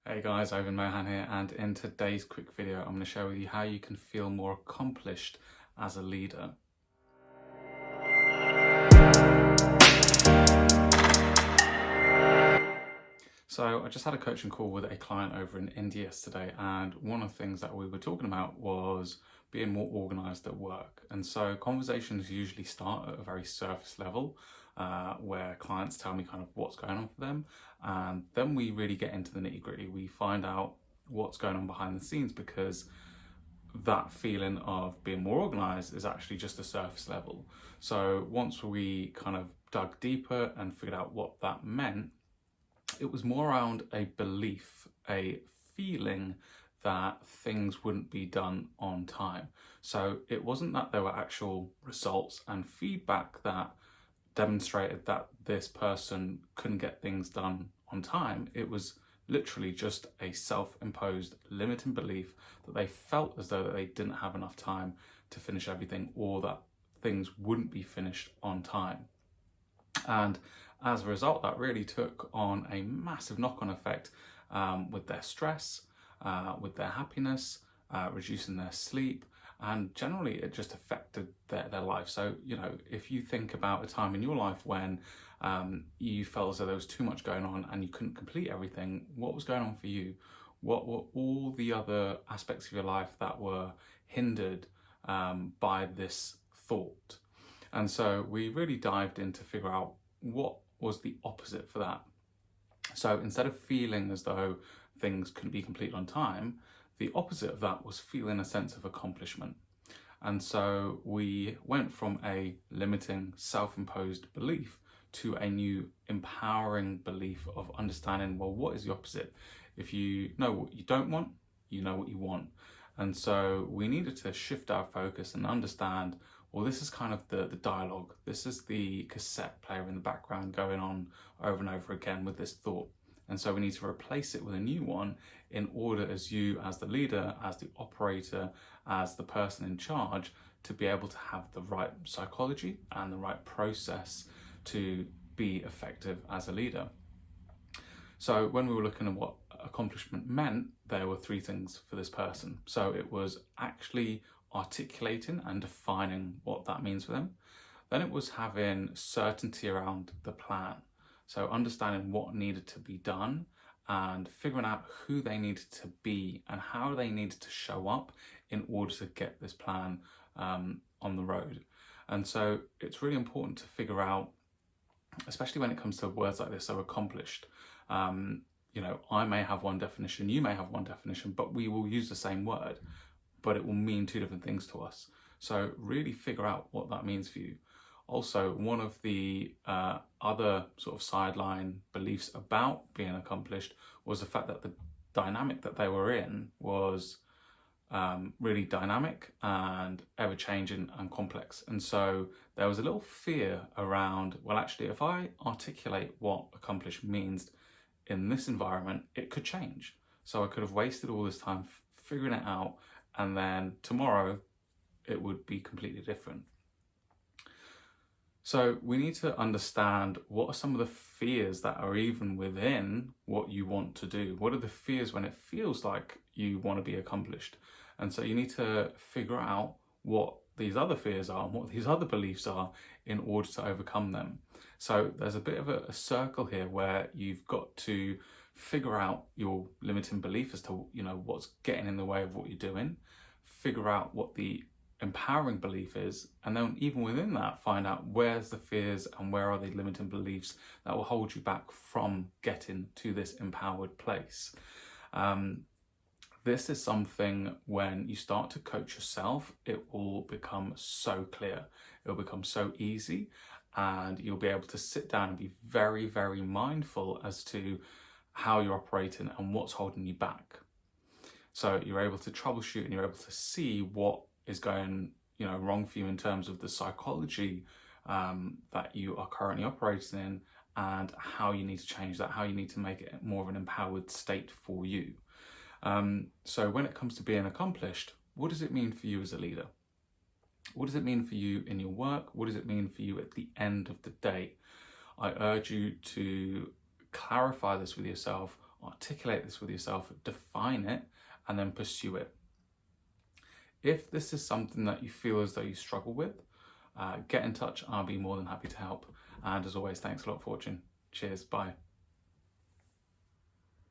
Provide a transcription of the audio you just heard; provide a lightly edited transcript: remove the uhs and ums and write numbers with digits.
Hey guys, Ivan Mohan here, and in today's quick video I'm going to share with you how you can feel more accomplished as a leader. So I just had a coaching call with a client over in India yesterday, and one of the things that we were talking about was being more organized at work. And so conversations usually start at a very surface level, where clients tell me kind of what's going on for them, and then we really get into the nitty-gritty. We find out what's going on behind the scenes, because that feeling of being more organized is actually just a surface level. So once we kind of dug deeper and figured out what that meant, it was more around a belief, a feeling that things wouldn't be done on time. So it wasn't that there were actual results and feedback that demonstrated that this person couldn't get things done on time. It was literally just a self-imposed limiting belief that they felt as though that they didn't have enough time to finish everything, or that things wouldn't be finished on time. And as a result, that really took on a massive knock-on effect with their stress, with their happiness, reducing their sleep, and generally it just affected their life. So, you know, if you think about a time in your life when you felt as though there was too much going on and you couldn't complete everything, what was going on for you? What were all the other aspects of your life that were hindered by this thought? And so we really dived in to figure out what was the opposite for that. So instead of feeling as though things couldn't be completed on time, the opposite of that was feeling a sense of accomplishment. And so we went from a limiting, self-imposed belief to a new empowering belief of understanding, well, what is the opposite? If you know what you don't want, you know what you want. And so we needed to shift our focus and understand, well, this is kind of the dialogue. This is the cassette player in the background going on over and over again with this thought. And so we need to replace it with a new one in order, as you, as the leader, as the operator, as the person in charge, to be able to have the right psychology and the right process to be effective as a leader. So when we were looking at what accomplishment meant, there were three things for this person. So it was actually articulating and defining what that means for them. Then it was having certainty around the plan. So understanding what needed to be done and figuring out who they needed to be and how they needed to show up in order to get this plan on the road. And so it's really important to figure out, especially when it comes to words like this, so accomplished. You know, I may have one definition, you may have one definition, but we will use the same word, but it will mean two different things to us. So really figure out what that means for you. Also, one of the other sort of sideline beliefs about being accomplished was the fact that the dynamic that they were in was really dynamic and ever-changing and complex. And so there was a little fear around, well, actually, if I articulate what accomplished means in this environment, it could change. So I could have wasted all this time figuring it out, and then tomorrow it would be completely different. So we need to understand, what are some of the fears that are even within what you want to do? What are the fears when it feels like you want to be accomplished? And so you need to figure out what these other fears are and what these other beliefs are in order to overcome them. So there's a bit of a circle here where you've got to figure out your limiting belief as to, you know, what's getting in the way of what you're doing, figure out what the empowering belief is, and then even within that, find out where's the fears and where are the limiting beliefs that will hold you back from getting to this empowered place. This is something, when you start to coach yourself, it will become so clear. It will become so easy, and you'll be able to sit down and be very, very mindful as to how you're operating and what's holding you back. So you're able to troubleshoot and you're able to see what is going, you know, wrong for you in terms of the psychology that you are currently operating in, and how you need to change that, how you need to make it more of an empowered state for you. So when it comes to being accomplished, what does it mean for you as a leader? What does it mean for you in your work? What does it mean for you at the end of the day? I urge you to clarify this with yourself articulate this with yourself, define it, and then pursue it. If this is something that you feel as though you struggle with, get in touch. I'll be more than happy to help. And as always, thanks a lot for watching. Cheers. Bye.